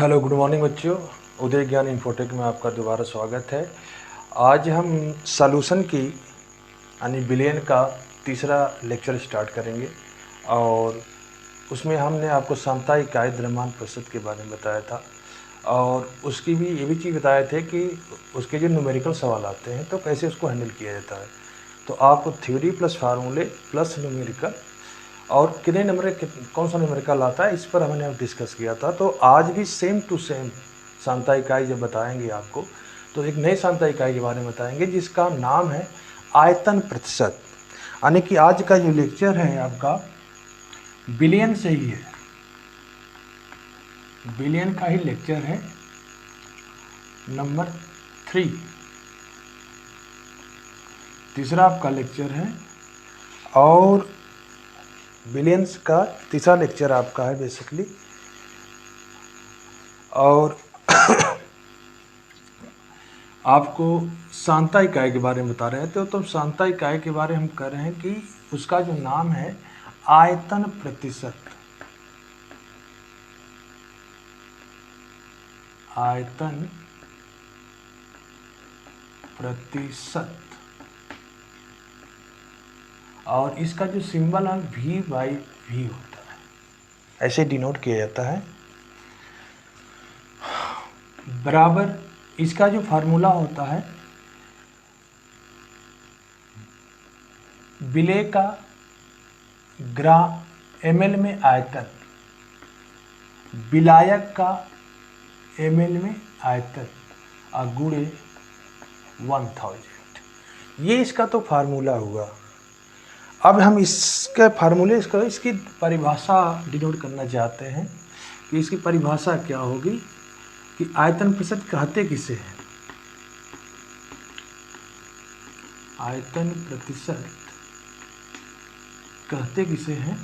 Hello, good morning बच्चों। उदय ज्ञान infotech में आपका दोबारा स्वागत है। आज हम सॉल्यूशन की यानी बिलियन का तीसरा लेक्चर स्टार्ट करेंगे और उसमें हमने आपको समता इकाई द्रव्यमान प्रतिशत के बारे में बताया था और उसकी भी ये भी चीज़ बताए थे कि उसके जो न्यूमेरिकल सवाल आते हैं तो कैसे उसको हैंडल किया जाता है। तो आपको थ्योरी प्लस फार्मूले प्लस न्यूमेरिकल और कितने नंबर कौन सा न्यूमेरिकल आता है इस पर हमने डिस्कस किया था। तो आज भी सेम टू सेम सांता इकाई जब बताएंगे आपको तो एक नई सांता इकाई के बारे में बताएंगे जिसका नाम है आयतन प्रतिशत। यानी कि आज का जो लेक्चर है आपका बिलियन से ही है, बिलियन का ही लेक्चर है नंबर 3, तीसरा आपका लेक्चर है और बिलियंस का तीसरा लेक्चर आपका है बेसिकली। और आपको सांता इकाई के बारे में बता रहे थे तो सांता इकाई के बारे में हम कह रहे हैं कि उसका जो नाम है आयतन प्रतिशत। आयतन प्रतिशत और इसका जो सिंबल है V/V होता है, ऐसे डिनोट किया जाता है। बराबर इसका जो फार्मूला होता है विलेय का ml में आयतन, विलायक का ml में आयतन और गुणे 1000, ये इसका तो फार्मूला हुआ। अब हम इसके फार्मूले इसकी परिभाषा डिनोट करना चाहते हैं कि इसकी परिभाषा क्या होगी कि आयतन प्रतिशत कहते किसे हैं। आयतन प्रतिशत कहते किसे हैं,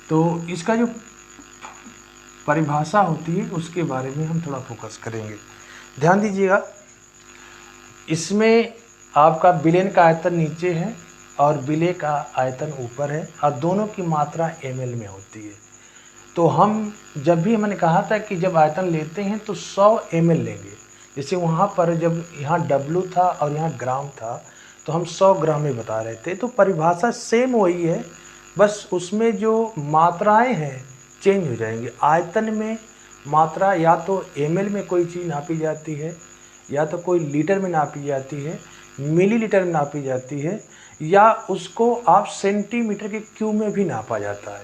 तो इसका जो परिभाषा होती है उसके बारे में हम थोड़ा फोकस करेंगे। ध्यान दीजिएगा, इसमें आपका बिलियन का आयतन नीचे है और विलेय का आयतन ऊपर है और दोनों की मात्रा ml में होती है। तो हम जब भी मैंने कहा था कि जब आयतन लेते हैं तो 100 ml लेंगे। जैसे वहाँ पर जब यहाँ W था और यहाँ ग्राम था तो हम 100 ग्राम में बता रहे थे। तो परिभाषा सेम वही है, बस उसमें जो मात्राएं हैं चेंज हो जाएंगी। आयतन में मात्रा या तो ml में कोई चीज़ नापी जाती है, या तो कोई लीटर में नापी जाती है, मिलीलीटर में नापी जाती है, या उसको आप सेंटीमीटर के क्यूब में भी नापा जाता है।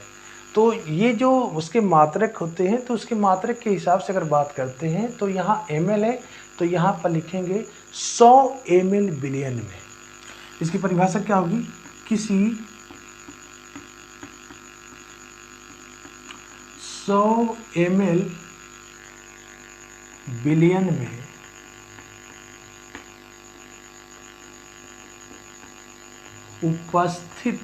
तो ये जो उसके मात्रक होते हैं तो उसके मात्रक के हिसाब से अगर बात करते हैं तो यहाँ ml है तो यहाँ पर लिखेंगे 100 ml बिलियन में। इसकी परिभाषा क्या होगी, किसी 100 ml बिलियन में उपस्थित,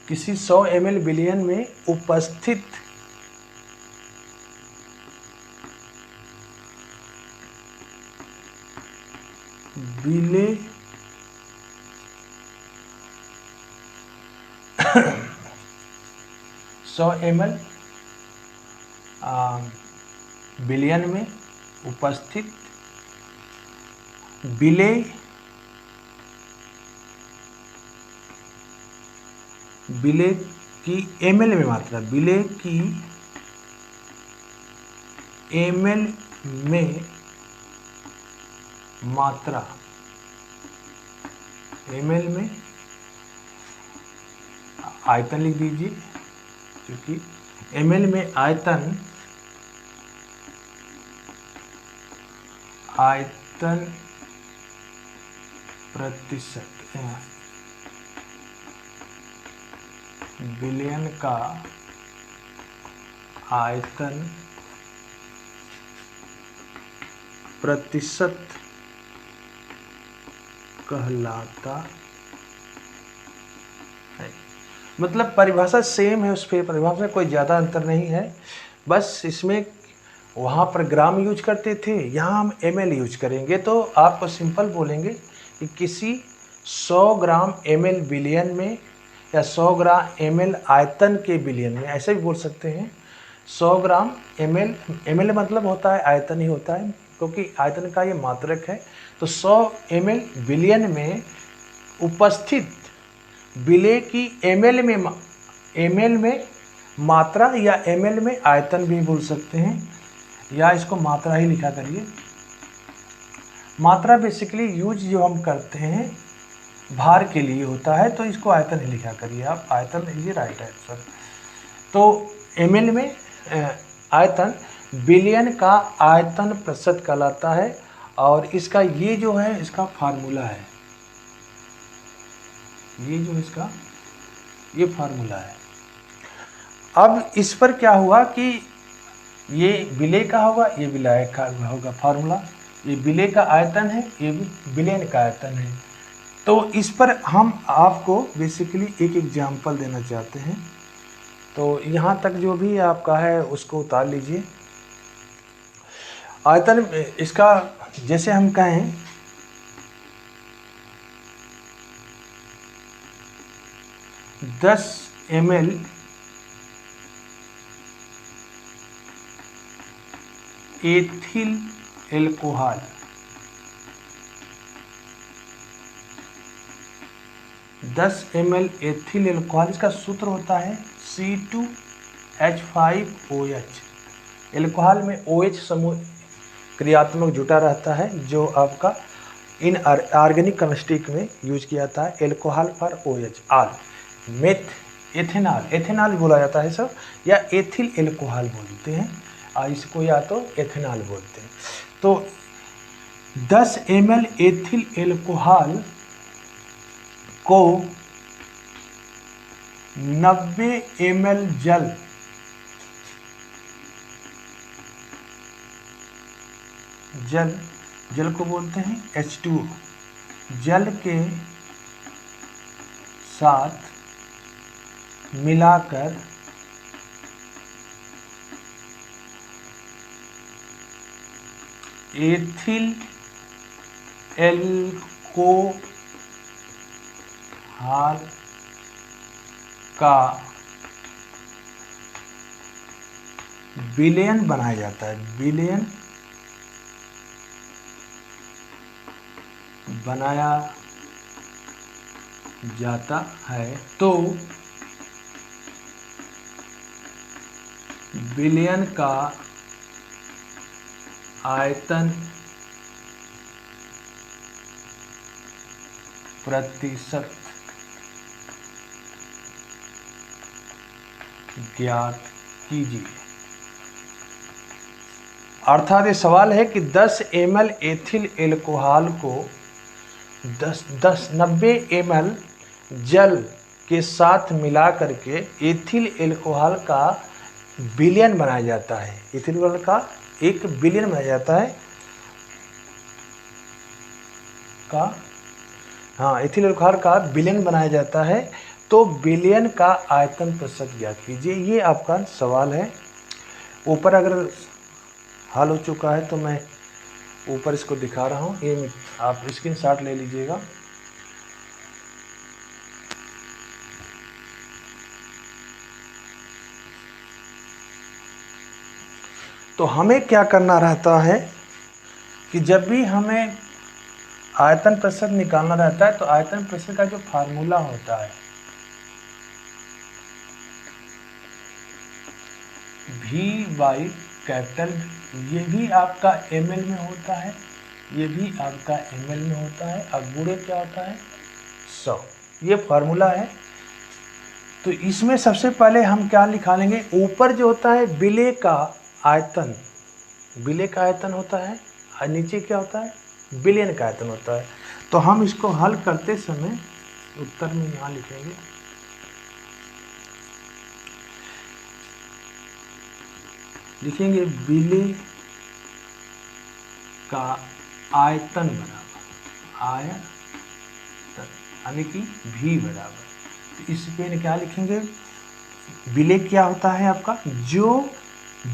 किसी 100 ml बिलियन में उपस्थित विलेय 100 ml बिलियन में उपस्थित विलेय की ml में मात्रा, विलेय की ml में मात्रा, ml में आयतन लिख दीजिए, क्योंकि ml में आयतन प्रतिशत, बिलियन का आयतन प्रतिशत कहलाता है। मतलब परिभाषा सेम है, उस पर परिभाषा में कोई ज़्यादा अंतर नहीं है, बस इसमें वहाँ पर ग्राम यूज करते थे, यहाँ हम ml यूज करेंगे। तो आपको सिंपल बोलेंगे कि किसी 100 ग्राम ml बिलियन में या 100 ग्राम ml आयतन के बिलियन में, ऐसे भी बोल सकते हैं। 100 ग्राम ml मतलब होता है आयतन ही होता है, क्योंकि आयतन का ये मात्रक है। तो 100 ml बिलियन में उपस्थित विलेय की ml में मात्रा या ml में आयतन भी बोल सकते हैं, या इसको मात्रा ही लिखा करिए। मात्रा बेसिकली यूज जो हम करते हैं भार के लिए होता है, तो इसको आयतन ही लिखा करिए आप, आयतन ये राइट आंसर। तो ml में आयतन बिलियन का आयतन प्रतिशत कहलाता है, और इसका ये जो है इसका फार्मूला है, ये जो इसका ये फार्मूला है। अब इस पर क्या हुआ कि ये विलेय का होगा, ये विलायक का होगा फार्मूला, ये विलेय का आयतन है, ये भी बिलियन का आयतन है। तो इस पर हम आपको बेसिकली एक एग्जाम्पल देना चाहते हैं। तो यहाँ तक जो भी आपका है उसको उतार लीजिए। आयतन इसका जैसे हम कहें 10 ml ethyl alcohol, 10 ml ethyl alcohol, इसका सूत्र होता है C2H5OH। एल्कोहल में OH समूह क्रियात्मक जुटा रहता है, जो आपका इन ऑर्गेनिक केमिस्ट्री में यूज किया जाता है। एल्कोहल पर OH, आल, मेथ, एथेनॉल, एथेनॉल बोला जाता है सब, या एथिल एल्कोहल बोलते हैं, इसको या तो एथेनॉल बोलते हैं। तो 10 ml एथिल एल्कोहल को 90 ml जल को बोलते हैं H2O, जल के साथ मिलाकर एथिल एल्कोहल का विलयन बनाया जाता है, विलयन बनाया जाता है। तो विलयन का आयतन प्रतिशत ज्ञात कीजिए। अर्थात ये सवाल है कि 10 ml एथिल एल्कोहल को 90 ml जल के साथ मिला करके एथिल एल्कोहल का विलयन बनाया जाता है, एथिल एल्कोहल का एक विलयन बनाया जाता है एथिल एल्कोहल का विलयन बनाया जाता है। तो विलयन का आयतन प्रतिशत ज्ञात कीजिए, ये आपका सवाल है। ऊपर अगर हल हो चुका है तो मैं ऊपर इसको दिखा रहा हूँ, ये आप स्क्रीनशॉट ले लीजिएगा। तो हमें क्या करना रहता है कि जब भी हमें आयतन प्रतिशत निकालना रहता है, तो आयतन प्रतिशत का जो फार्मूला होता है V/कैपिटल, ये भी आपका ml में होता है, ये भी आपका ml में होता है, और गुणे क्या होता है 100, ये फार्मूला है। तो इसमें सबसे पहले हम क्या लिखा लेंगे, ऊपर जो होता है विलेय का आयतन, विलेय का आयतन होता है, और नीचे क्या होता है विलयन का आयतन होता है। तो हम इसको हल करते समय उत्तर में यहाँ लिखेंगे विलेय का आयतन बराबर आयतन, यानी कि V बराबर, तो इस पे क्या लिखेंगे, विलेय क्या होता है आपका, जो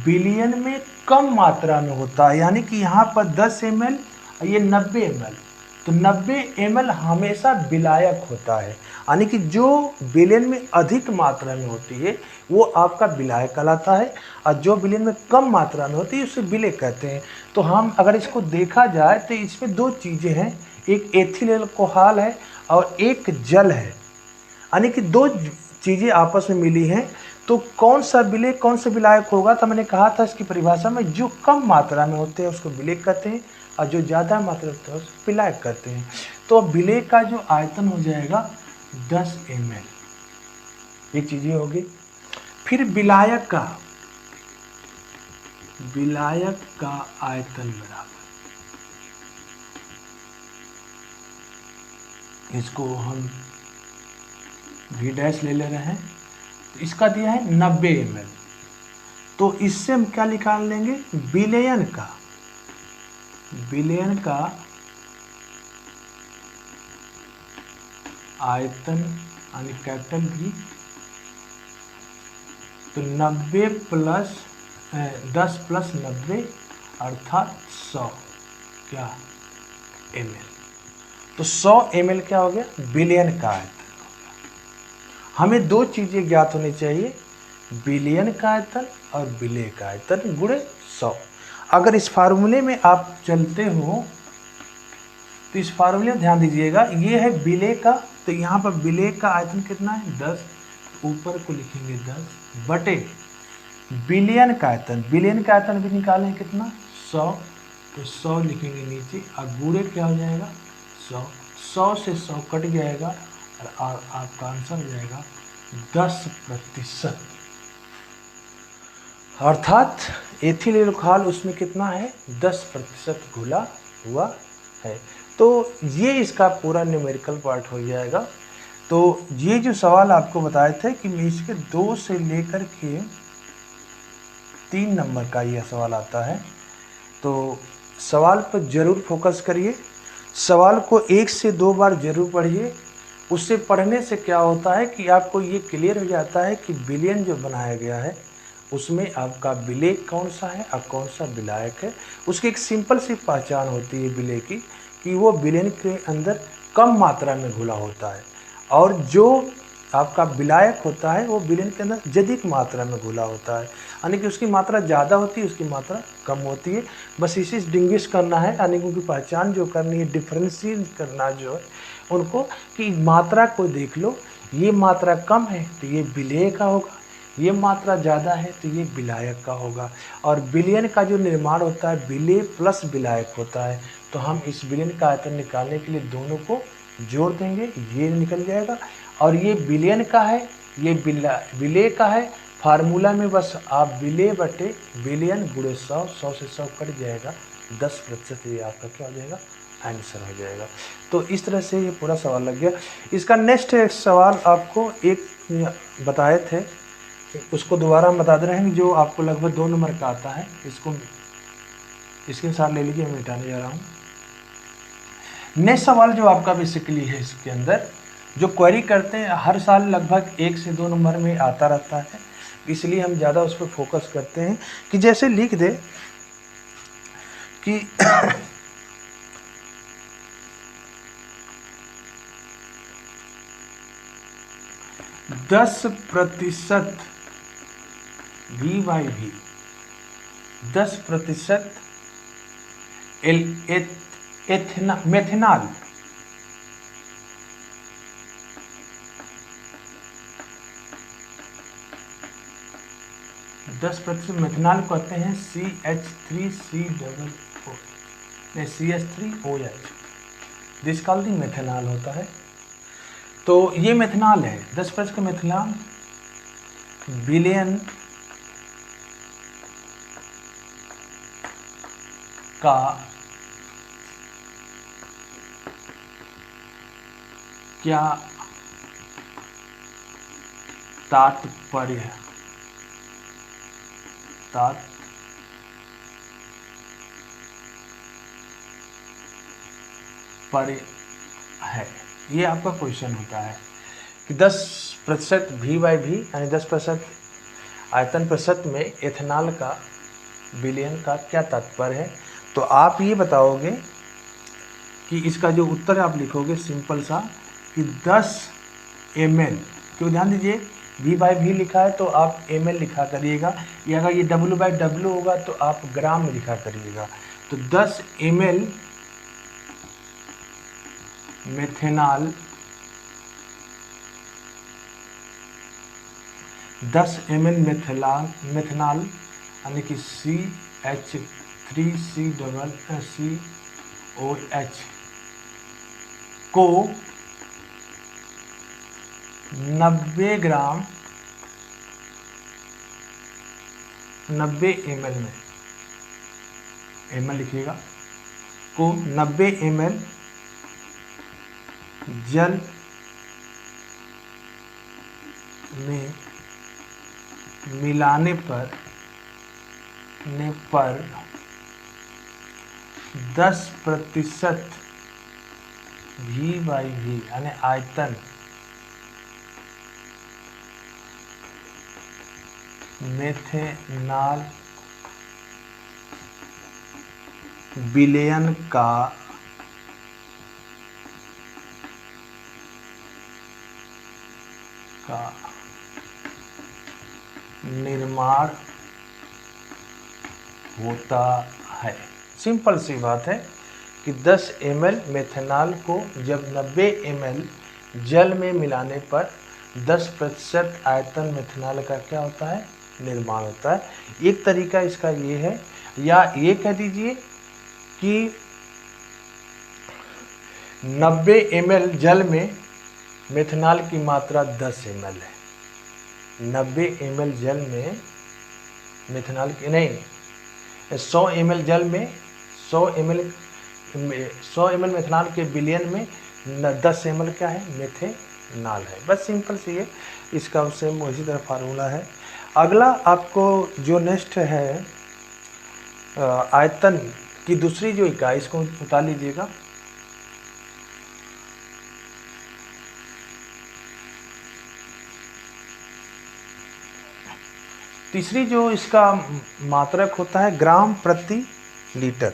विलयन में कम मात्रा में होता है, यानी कि यहाँ पर 10 ml, ये 90 ml, तो 90 ml हमेशा विलायक होता है, यानी कि जो विलयन में अधिक मात्रा में होती है वो आपका विलायक कहलाता है, और जो विलयन में कम मात्रा में होती है उसे विलेय कहते हैं। तो हम अगर इसको देखा जाए तो इसमें दो चीज़ें हैं, एक एथिल अल्कोहल है और एक जल है, यानी कि दो चीज़ें आपस में मिली हैं। तो कौन सा विलेय कौन सा विलायक होगा, तो मैंने कहा था इसकी परिभाषा में, जो कम मात्रा में होते हैं उसको विलेय कहते हैं और जो ज़्यादा मात्रा में होते हैं उसको विलायक कहते हैं। तो विलेय का जो आयतन हो जाएगा 10 ml, एक चीज़ ये होगी। फिर विलायक का आयतन बराबर, इसको हम V डैश ले रहे हैं, तो इसका दिया है 90 ml। तो इससे हम क्या निकाल लेंगे, विलयन का आयतन यानी कैपिटल V, तो 90 प्लस 10 प्लस 90 अर्थात 100 क्या ml। तो 100 ml क्या हो गया, विलयन का आयतन हो गया। हमें दो चीज़ें ज्ञात होनी चाहिए, विलयन का आयतन और विलेय का आयतन गुणे 100। अगर इस फार्मूले में आप चलते हो तो इस फार्मूले में ध्यान दीजिएगा, ये है विलेय का, तो यहाँ पर विलेय का आयतन कितना है 10, ऊपर को लिखेंगे 10 बटे विलयन का आयतन, विलयन का आयतन भी निकालें कितना 100, तो 100 लिखेंगे नीचे और गुणे क्या हो जाएगा 100, 100 से 100 कट जाएगा और आपका आंसर हो जाएगा 10%। अर्थात एथिल अल्कोहल उसमें कितना है 10% घुला हुआ है। तो ये इसका पूरा न्यूमेरिकल पार्ट हो जाएगा। तो ये जो सवाल आपको बताए थे कि इसके 2 से लेकर के 3 नंबर का यह सवाल आता है, तो सवाल पर ज़रूर फोकस करिए, सवाल को 1 से 2 बार ज़रूर पढ़िए। उससे पढ़ने से क्या होता है कि आपको ये क्लियर हो जाता है कि विलयन जो बनाया गया है उसमें आपका विलेय कौन सा है और कौन सा विलायक है। उसकी एक सिंपल सी पहचान होती है विलेय की कि वो विलयन के अंदर कम मात्रा में घुला होता है, और जो आपका विलायक होता है वो विलयन के अंदर अधिक मात्रा में घुला होता है, यानी कि उसकी मात्रा ज़्यादा होती है उसकी मात्रा कम होती है। बस इसे डिस्टिंग्विश करना है, यानी कि उनकी पहचान जो करनी है, डिफ्रेंशिएट करना जो है उनको, कि मात्रा को देख लो, ये मात्रा कम है तो ये विलेय का होगा, ये मात्रा ज़्यादा है तो ये विलायक का होगा। और विलयन का जो निर्माण होता है विलेय प्लस विलायक होता है। तो हम इस विलयन का आयतन निकालने के लिए दोनों को जोड़ देंगे, ये निकल जाएगा, और ये विलयन का है ये विलेय का है। फार्मूला में बस आप विलेय बटे विलयन गुणे 100, 100 से 100 कट जाएगा, 10%, ये आपका क्या हो जाएगा आंसर हो जाएगा। तो इस तरह से ये पूरा सवाल लग गया। इसका नेक्स्ट सवाल आपको एक बताए थे, उसको दोबारा हम बता दे रहे हैं, जो आपको लगभग 2 नंबर का आता है। इसको इसके साथ ले लीजिए, मैं मिटाने जा रहा हूँ। नेक्स्ट सवाल जो आपका बेसिकली है, इसके अंदर जो क्वेरी करते हैं हर साल लगभग 1 से 2 नंबर में आता रहता है, इसलिए हम ज़्यादा उस पर फोकस करते हैं कि जैसे लिख दे कि 10% V/V, 10% मेथेनॉल, मेथेनॉल कहते हैं CH3COO, CH3OH, जिस कॉल्ड मेथेनॉल होता है। तो ये मेथेनॉल है, 10% का मेथेनॉल विलयन का क्या तात्पर्य है, ये आपका क्वेश्चन होता है कि 10% V/V यानी 10% आयतन प्रतिशत में एथेनॉल का , विलयन का क्या तात्पर्य है। तो आप ये बताओगे कि इसका जो उत्तर आप लिखोगे सिंपल सा कि 10 ml, क्यों ध्यान दीजिए V/V लिखा है तो आप ml लिखा करिएगा, या अगर ये W/W होगा तो आप ग्राम में लिखा करिएगा। तो 10 ml मेथेनॉल, 10 ml मेथेनॉल यानी कि CH3COOH को 90 ग्राम 90 ml में, ml लिखिएगा, को 90 ml जल में मिलाने पर 10% V/V यानी आयतन मेथेनॉल विलयन का निर्माण होता है। सिंपल सी बात है कि 10 ml मेथेनॉल को जब 90 ml जल में मिलाने पर 10% आयतन मेथेनॉल का क्या होता है, निर्माण होता है। एक तरीका इसका ये है, या ये कह दीजिए कि 90 ml जल में मेथेनॉल की मात्रा 10 ml है। 90 ml जल में मेथेनॉल की नहीं, 100 ml जल में 100 ml मेथेनॉल के बिलियन में 10 ml क्या है, मेथेनॉल है। बस सिंपल सी है, इसका उससे उसी तरह फार्मूला है। अगला आपको जो नेक्स्ट है आयतन की दूसरी जो इकाई, इसको उतार लीजिएगा। तीसरी जो इसका मात्रक होता है ग्राम प्रति लीटर।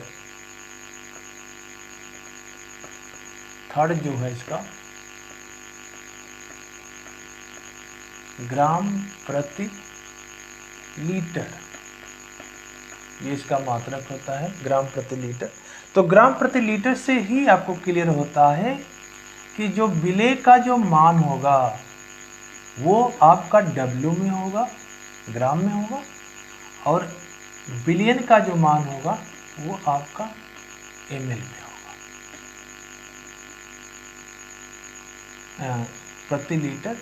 थर्ड जो है इसका ग्राम प्रति लीटर, ये इसका मात्रक होता है ग्राम प्रति लीटर। तो ग्राम प्रति लीटर से ही आपको क्लियर होता है कि जो विलेय का जो मान होगा वो आपका W में होगा, ग्राम में होगा, और बिलियन का जो मान होगा वो आपका ml में होगा प्रति लीटर।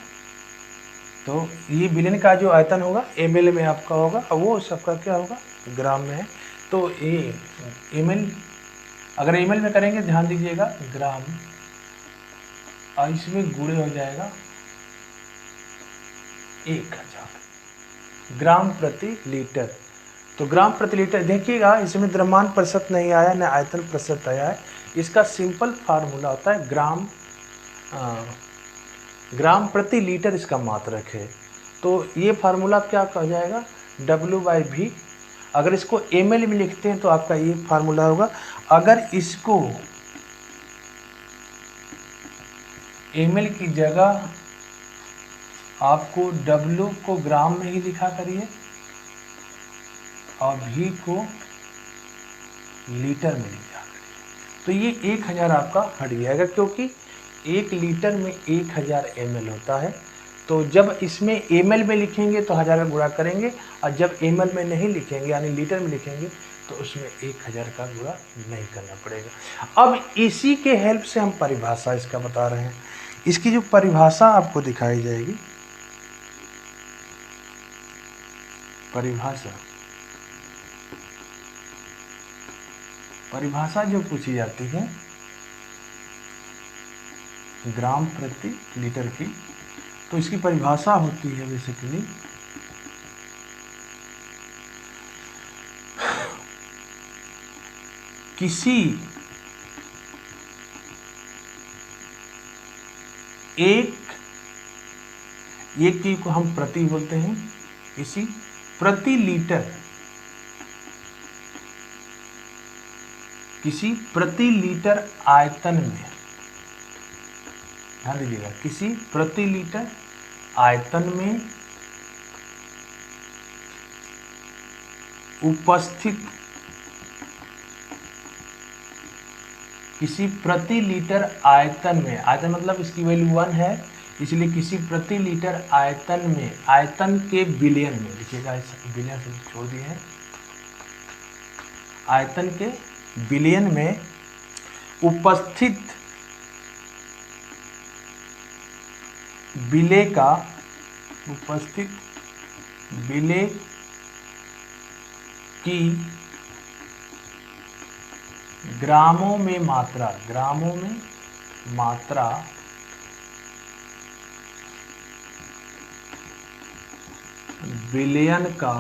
तो ये बिलियन का जो आयतन होगा ml में आपका होगा, और वो सबका क्या होगा, ग्राम में है। तो ये ml, अगर ml में करेंगे ध्यान दीजिएगा ग्राम, और इसमें गुणे हो जाएगा 1000 ग्राम प्रति लीटर। तो ग्राम प्रति लीटर देखिएगा, इसमें द्रव्यमान प्रतिशत नहीं आया, न आयतन प्रतिशत आया है। इसका सिंपल फार्मूला होता है ग्राम प्रति लीटर इसका मात्रक है। तो ये फार्मूला क्या कहा जाएगा, W/V। अगर इसको ml में लिखते हैं तो आपका ये फार्मूला होगा। अगर इसको ml की जगह आपको W को ग्राम में ही लिखा करिए और V को लीटर में लिखा करिए, तो ये 1000 आपका हट जाएगा, क्योंकि 1 लीटर में 1000 ml होता है। तो जब इसमें ml में लिखेंगे तो 1000 का गुणा करेंगे, और जब ml में नहीं लिखेंगे यानी लीटर में लिखेंगे तो उसमें 1000 का गुणा नहीं करना पड़ेगा। अब इसी के हेल्प से हम परिभाषा इसका बता रहे हैं। इसकी जो परिभाषा आपको दिखाई जाएगी, परिभाषा जो पूछी जाती है ग्राम प्रति लीटर की, तो इसकी परिभाषा होती है बेसिकली किसी एक की को हम प्रति बोलते हैं, किसी प्रति लीटर किसी प्रति लीटर आयतन में, ध्यान दीजिएगा, किसी प्रति लीटर आयतन में उपस्थित, किसी प्रति लीटर आयतन में, आयतन मतलब इसकी वैल्यू 1 है, इसलिए किसी प्रति लीटर आयतन में, आयतन के बिलियन में, देखिएगा बिलियन से छोड़ दिए हैं, आयतन के बिलियन में उपस्थित विलेय का, उपस्थित विलेय की ग्रामों में मात्रा, ग्रामों में मात्रा बिलियन का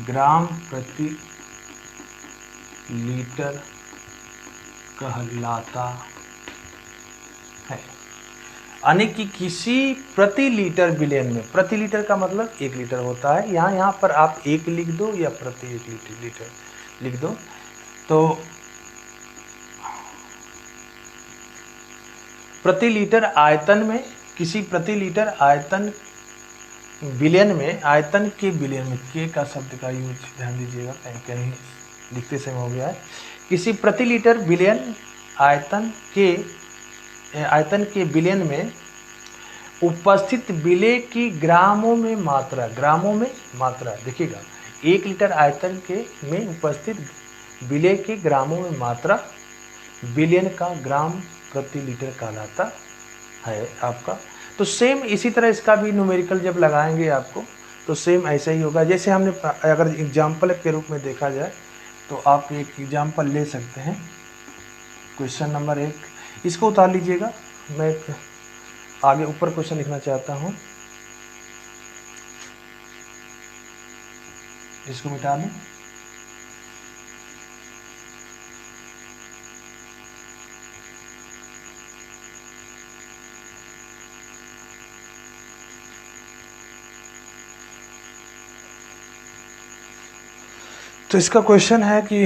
ग्राम प्रति लीटर कहलाता है। यानी कि किसी प्रति लीटर बिलियन में, प्रति लीटर का मतलब 1 लीटर होता है, यहाँ पर आप 1 लिख दो या प्रति 1 लीटर लिख दो, तो प्रति लीटर आयतन में, किसी प्रति लीटर आयतन बिलियन में, आयतन के बिलियन में, के का शब्द का यूज ध्यान दीजिएगा, कहीं कहीं लिखते समय हो गया है, किसी प्रति लीटर बिलियन आयतन के बिलियन में उपस्थित विलेय की ग्रामों में मात्रा, ग्रामों में मात्रा, देखिएगा 1 लीटर आयतन के में उपस्थित विलेय के ग्रामों में मात्रा बिलियन का ग्राम प्रति लीटर कहलाता है आपका। तो सेम इसी तरह इसका भी न्यूमेरिकल जब लगाएंगे आपको तो सेम ऐसा ही होगा। जैसे हमने अगर एग्जाम्पल के रूप में देखा जाए तो आप एक एग्जाम्पल ले सकते हैं, क्वेश्चन नंबर 1, इसको उतार लीजिएगा, मैं आगे ऊपर क्वेश्चन लिखना चाहता हूँ, इसको मिटा दें। तो इसका क्वेश्चन है कि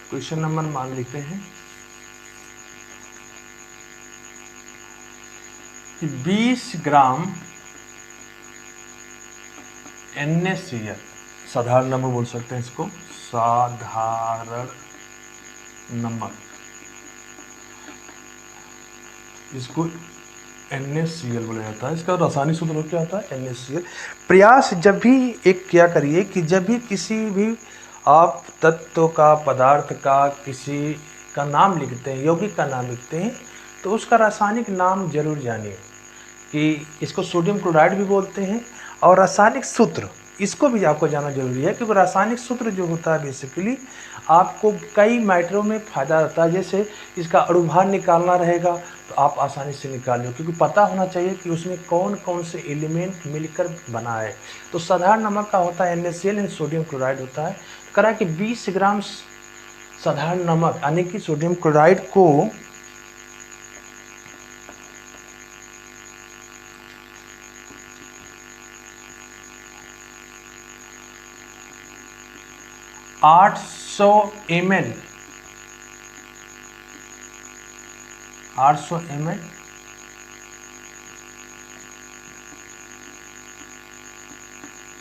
क्वेश्चन नंबर मान लेते हैं कि 20 ग्राम NaCl, साधारण नमक बोल सकते हैं इसको, साधारण नमक, इसको NaCl बोला जाता है। इसका रासायनिक सूत्र क्या होता है? NaCl। प्रयास जब भी एक क्या करिए कि जब भी किसी भी आप तत्व का, पदार्थ का, किसी का नाम लिखते हैं, यौगिक का नाम लिखते हैं, तो उसका रासायनिक नाम जरूर जानिए कि इसको सोडियम क्लोराइड भी बोलते हैं, और रासायनिक सूत्र इसको भी आपको जानना जरूरी है, क्योंकि रासायनिक सूत्र जो होता है बेसिकली आपको कई मैटरों में फ़ायदा रहता है। जैसे इसका अणुभार निकालना रहेगा तो आप आसानी से निकाल लो, क्योंकि पता होना चाहिए कि उसमें कौन कौन से एलिमेंट मिलकर बना है। तो साधारण नमक का होता है NaCl, सोडियम क्लोराइड होता है। करा कि 20 ग्राम साधारण नमक यानी कि सोडियम क्लोराइड को 800 ml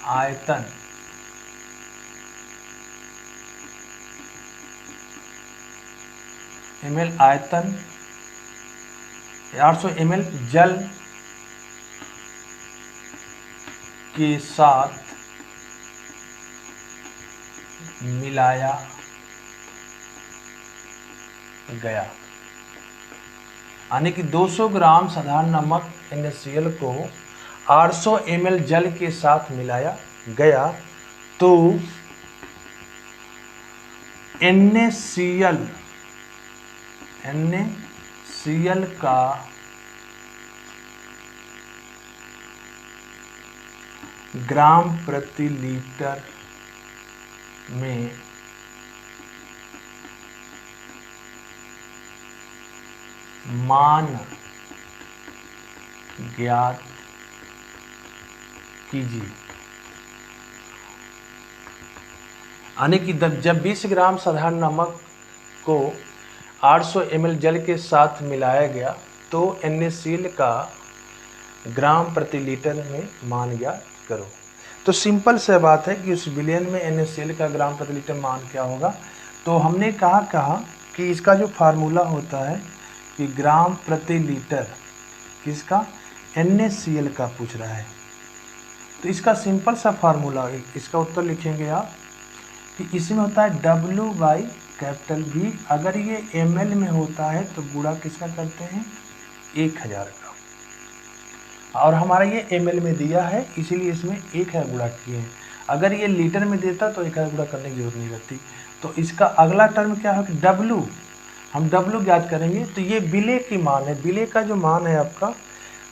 आयतन आयतन 800 ml जल के साथ मिलाया गया, यानी कि 200 ग्राम साधारण नमक NaCl को 800 ml जल के साथ मिलाया गया, तो NaCl का ग्राम प्रति लीटर में मान ज्ञात कीजिए। यानी कि जब 20 ग्राम साधारण नमक को 800 ml जल के साथ मिलाया गया तो NaCl का ग्राम प्रति लीटर में मान ज्ञात करो। तो सिंपल सा बात है कि उस विलयन में NaCl का ग्राम प्रति लीटर मान क्या होगा। तो हमने कहा कि इसका जो फार्मूला होता है कि ग्राम प्रति लीटर किसका, NaCl का पूछ रहा है। तो इसका सिंपल सा फार्मूला, इसका उत्तर लिखेंगे आप कि इसमें होता है W/V। अगर ये ml में होता है तो गुणा किसका करते हैं, 1000 का, और हमारा ये ml में दिया है इसीलिए इसमें 1000 गुणा किए हैं। अगर ये लीटर में देता तो 1000 गुणा करने की जरूरत नहीं रहती। तो इसका अगला टर्म क्या है, W, हम W ज्ञात करेंगे। तो ये विलेय की मान है, विलेय का जो मान है आपका,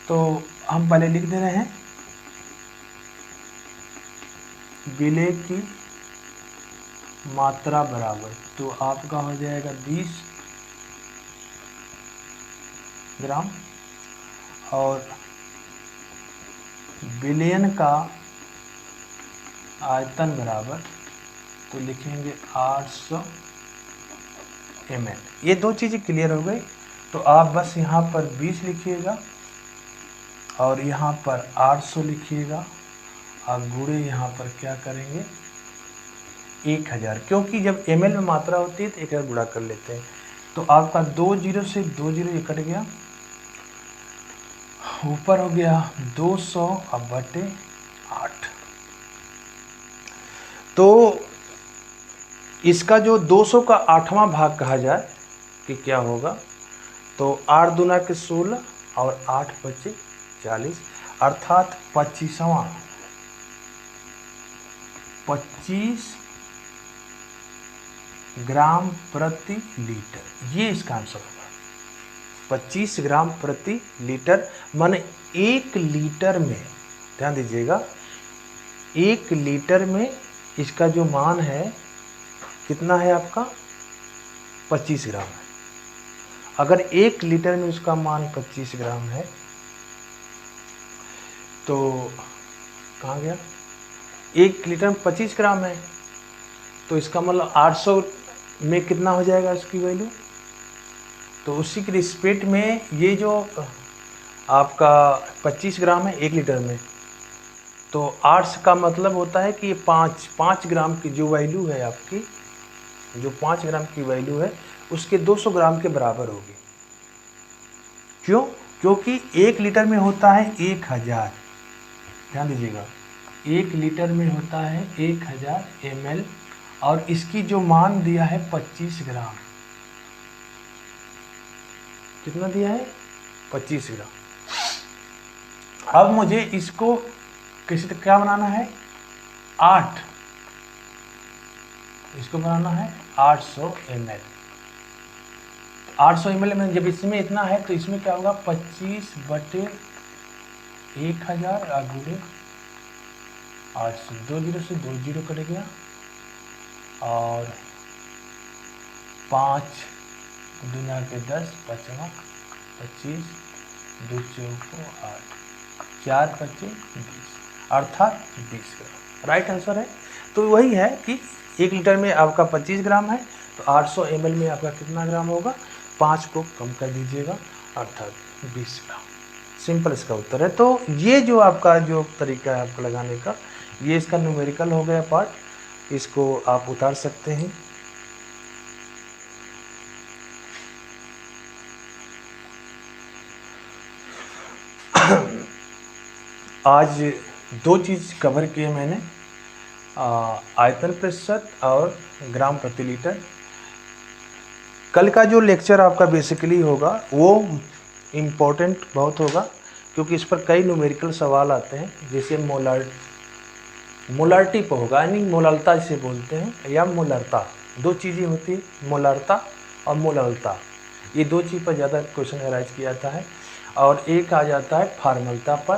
तो हम पहले लिख दे रहे हैं विलेय की मात्रा बराबर, तो आपका हो जाएगा 20 ग्राम, और विलयन का आयतन बराबर, तो लिखेंगे 800 ml। ये दो चीज़ें क्लियर हो गई। तो आप बस यहाँ पर 20 लिखिएगा और यहाँ पर 800 लिखिएगा, और गुणे यहाँ पर क्या करेंगे 1000, क्योंकि जब ml में मात्रा होती है तो 1000 गुणा कर लेते हैं। तो आपका 2 0 से 2 0 ये कट गया, ऊपर हो गया 200 अब बटे 8। तो इसका जो 200 का 8वां भाग कहा जाए कि क्या होगा, तो 8 दूना के 16 और 8 बचे 40, अर्थात 25 ग्राम प्रति लीटर, ये इसका आंसर होगा। 25 ग्राम प्रति लीटर माने 1 लीटर में, ध्यान दीजिएगा, 1 लीटर में इसका जो मान है कितना है आपका, 25 ग्राम है। अगर 1 लीटर में उसका मान 25 ग्राम है तो कहाँ गया, 1 लीटर में 25 ग्राम है, तो इसका मतलब 800 में कितना हो जाएगा इसकी वैल्यू। तो उसी के रिस्पेक्ट में ये जो आपका 25 ग्राम है 1 लीटर में, तो 8 का मतलब होता है कि ये 5 ग्राम की जो वैल्यू है आपकी, जो 5 ग्राम की वैल्यू है उसके 200 ग्राम के बराबर होगी। क्यों, क्योंकि 1 लीटर में होता है 1000, ध्यान दीजिएगा, 1 लीटर में होता है 1000 ml, और इसकी जो मान दिया है 25 ग्राम, कितना दिया है 25 ग्राम। अब मुझे इसको किसी तक क्या बनाना है, 8, इसको बनाना है 800 ml। 800 ml में जब इसमें इतना है तो इसमें क्या होगा, 25 बटे 1000 गुणे 800, 2 0 से 2 0 कट गया, और 5 दूना के 10, 5 25, 2 चौको 8, 4 25 20, अर्थात 20 ग्राम राइट आंसर है। तो वही है कि 1 लीटर में आपका 25 ग्राम है, तो 800 ml में आपका कितना ग्राम होगा, 5 को कम कर दीजिएगा, अर्थात 20 ग्राम। सिंपल इसका उत्तर है। तो ये जो आपका जो तरीका है आपका लगाने का, ये इसका न्यूमेरिकल हो गया पार्ट, इसको आप उतार सकते हैं। आज 2 चीज़ कवर किए मैंने, आयतन प्रतिशत और ग्राम प्रति लीटर। कल का जो लेक्चर आपका बेसिकली होगा वो इम्पोर्टेंट बहुत होगा, क्योंकि इस पर कई न्यूमेरिकल सवाल आते हैं, जैसे मोलारिटी पर होगा, यानी मोललता जिसे बोलते हैं, या मोलरता। 2 चीज़ें होती है, मोलरता और मोललता, ये 2 चीज़ पर ज़्यादा क्वेश्चन अराइज किया जाता है। और एक आ जाता है फार्मलता पर,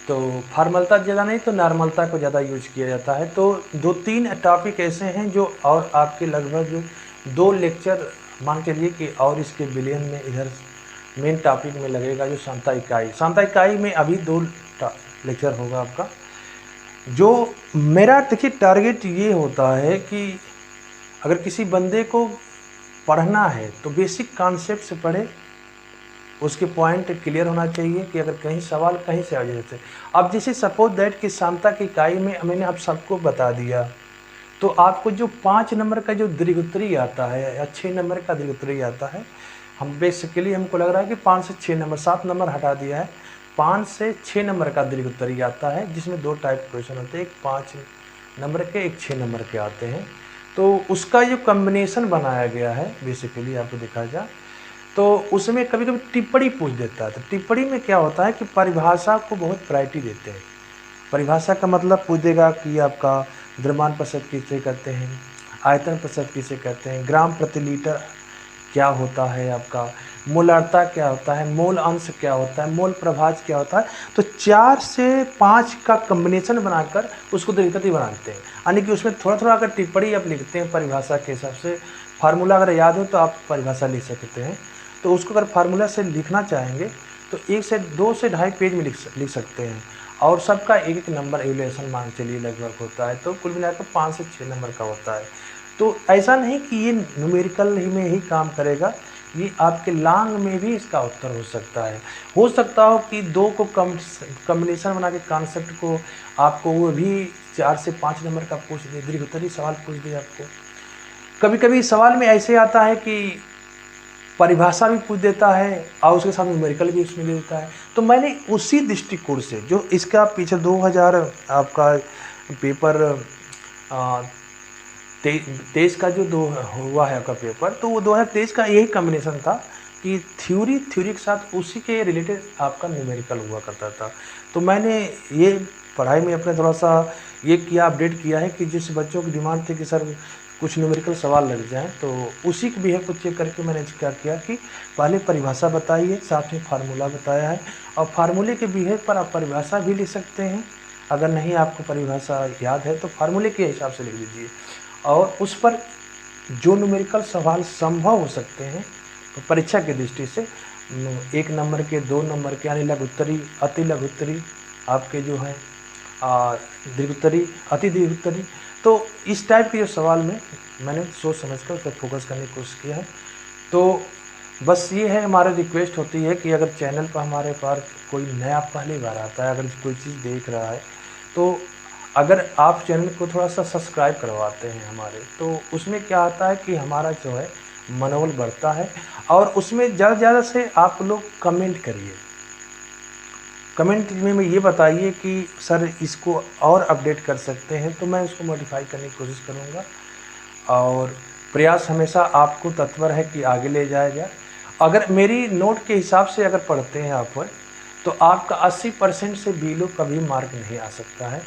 तो फार्मलता ज़्यादा नहीं तो नॉर्मलता को ज़्यादा यूज किया जाता है। तो 2-3 टॉपिक ऐसे हैं जो और आपके लगभग 2 लेक्चर मान के लिए कि और इसके विलयन में इधर मेन टॉपिक में लगेगा, जो सांता इकाई में अभी 2 लेक्चर होगा आपका। जो मेरा देखिए टारगेट ये होता है कि अगर किसी बंदे को पढ़ना है तो बेसिक कॉन्सेप्ट से पढ़े, उसके पॉइंट क्लियर होना चाहिए कि अगर कहीं सवाल कहीं से आ जाए। जैसे अब जैसे सपोज दैट कि सामता की इकाई में मैंने आप सबको बता दिया, तो आपको जो 5 नंबर का जो दीर्घोत्तरी आता है या 6 नंबर का दीर्घोत्तरी आता है, हम बेसिकली हमको लग रहा है कि 5 से 6 नंबर, 7 नंबर हटा दिया है, 5 से 6 नंबर का दीर्घोत्तरी आता है, जिसमें 2 टाइप क्वेश्चन होते हैं, एक 5 नंबर के, एक 6 नंबर के आते हैं। तो उसका जो कम्बिनेशन बनाया गया है बेसिकली आपको देखा जाए तो उसमें कभी कभी टिप्पणी पूछ देता है। तो टिप्पणी में क्या होता है कि परिभाषा को बहुत प्रायोरिटी देते हैं। परिभाषा का मतलब पूछ देगा कि आपका द्रव्यमान प्रतिशत किसे कहते हैं, आयतन प्रतिशत किसे कहते हैं, ग्राम प्रति लीटर क्या होता है, आपका मोलारता क्या होता है, मोल अंश क्या होता है, मोल प्रभाज क्या होता है। तो 4 से 5 का कम्बिनेशन बनाकर उसको दीर्घोत्तरी बनाते हैं। यानी कि उसमें थोड़ा थोड़ा अगर टिप्पणी आप लिखते हैं परिभाषा के हिसाब से, फार्मूला अगर याद हो तो आप परिभाषा लिख सकते हैं। तो उसको अगर फार्मूला से लिखना चाहेंगे तो 1 से 2 से ढाई पेज में लिख सकते हैं। और सबका एक एक नंबर एवल्यूएशन मान चलिए लगभग होता है, तो कुल मिलाकर 5 से 6 नंबर का होता है। तो ऐसा नहीं कि ये न्यूमेरिकल ही में ही काम करेगा, ये आपके लॉन्ग में भी इसका उत्तर हो सकता है। हो सकता हो कि 2 को कम्बिनेशन बना के कॉन्सेप्ट को आपको वो भी 4 से 5 नंबर का पूछ दे, दीर्घोत्तरी सवाल पूछ दे आपको। कभी कभी सवाल में ऐसे आता है कि परिभाषा भी पूछ देता है और उसके साथ न्यूमेरिकल भी उसमें दे देता है। तो मैंने उसी दृष्टिकोण से जो इसका पीछे 2000 आपका पेपर 23 का जो हुआ है आपका पेपर, तो वो 2023 का यही कॉम्बिनेशन था कि थ्योरी के साथ उसी के रिलेटेड आपका न्यूमेरिकल हुआ करता था। तो मैंने ये पढ़ाई में अपने थोड़ा सा ये किया, अपडेट किया है कि जिस बच्चों की डिमांड थी कि सर कुछ न्यूमेरिकल सवाल लग जाए, तो उसी के बिहेव को चेक करके मैंने क्या किया कि पहले परिभाषा बताइए, साथ में फार्मूला बताया है, और फार्मूले के बिहेव पर आप परिभाषा भी लिख सकते हैं। अगर नहीं आपको परिभाषा याद है तो फार्मूले के हिसाब से लिख लीजिए, और उस पर जो न्यूमेरिकल सवाल संभव हो सकते हैं तो परीक्षा की दृष्टि से 1 नंबर के, 2 नंबर के, यानी लघुत्तरी, अति लघुत्तरी, आपके जो है दीर्घोत्तरी, अति दीर्घोत्तरी, तो इस टाइप के जो सवाल में मैंने सोच समझकर उस पर फोकस करने की कोशिश किया है। तो बस ये है, हमारा रिक्वेस्ट होती है कि अगर चैनल पर हमारे पास कोई नया पहली बार आता है, अगर कोई चीज़ देख रहा है, तो अगर आप चैनल को थोड़ा सा सब्सक्राइब करवाते हैं हमारे, तो उसमें क्या आता है कि हमारा जो है मनोबल बढ़ता है। और उसमें ज़्यादा से ज़्यादा से आप लोग कमेंट करिए, कमेंट में ये बताइए कि सर इसको और अपडेट कर सकते हैं, तो मैं उसको मॉडिफाई करने की कोशिश करूँगा। और प्रयास हमेशा आपको तत्पर है कि आगे ले जाया जाए। अगर मेरी नोट के हिसाब से अगर पढ़ते हैं आप, तो आपका 80% से बिलो कभी मार्क नहीं आ सकता है,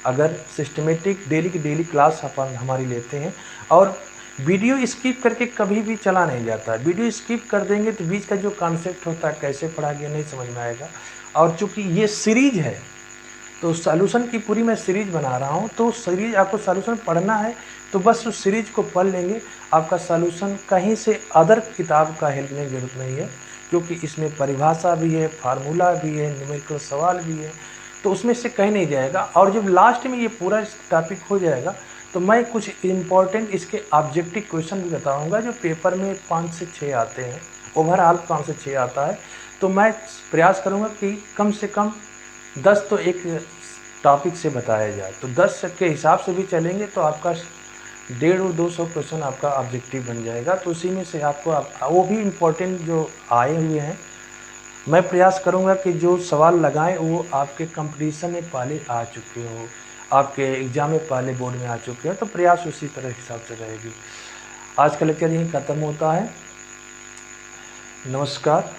अगर सिस्टमेटिक डेली की डेली क्लास अपन हमारी लेते हैं। और वीडियो स्किप करके कभी भी चला नहीं जाता है। वीडियो स्किप कर देंगे तो बीच का जो कॉन्सेप्ट होता है, कैसे पढ़ा गया, नहीं समझ में आएगा। और चूँकि ये सीरीज है, तो सॉल्यूशन की पूरी मैं सीरीज बना रहा हूँ, तो सीरीज आपको सॉल्यूशन पढ़ना है तो बस उस सीरीज को पढ़ लेंगे, आपका सॉल्यूशन कहीं से अदर किताब का हेल्प लेने की जरूरत नहीं है, क्योंकि इसमें परिभाषा भी है, फार्मूला भी है, न्यूमेरिकल सवाल भी है, तो उसमें से कहीं नहीं जाएगा। और जब लास्ट में ये पूरा टॉपिक हो जाएगा तो मैं कुछ इम्पॉर्टेंट इसके ऑब्जेक्टिव क्वेश्चन भी बताऊँगा, जो पेपर में 5 से 6 आते हैं, ओवरऑल 5 से 6 आता है। तो मैं प्रयास करूँगा कि कम से कम 10 तो एक टॉपिक से बताया जाए, तो 10 के हिसाब से भी चलेंगे तो आपका 150 और 200 क्वेश्चन आपका ऑब्जेक्टिव बन जाएगा। तो उसी में से आपको वो भी इम्पोर्टेंट जो आए हुए हैं, मैं प्रयास करूंगा कि जो सवाल लगाएं वो आपके कंपटीशन में पहले आ चुके हो, आपके एग्ज़ाम में पहले बोर्ड में आ चुके हो, तो प्रयास उसी तरह हिसाब से रहेगी। आज का लेक्चर यहीं ख़त्म होता है। नमस्कार।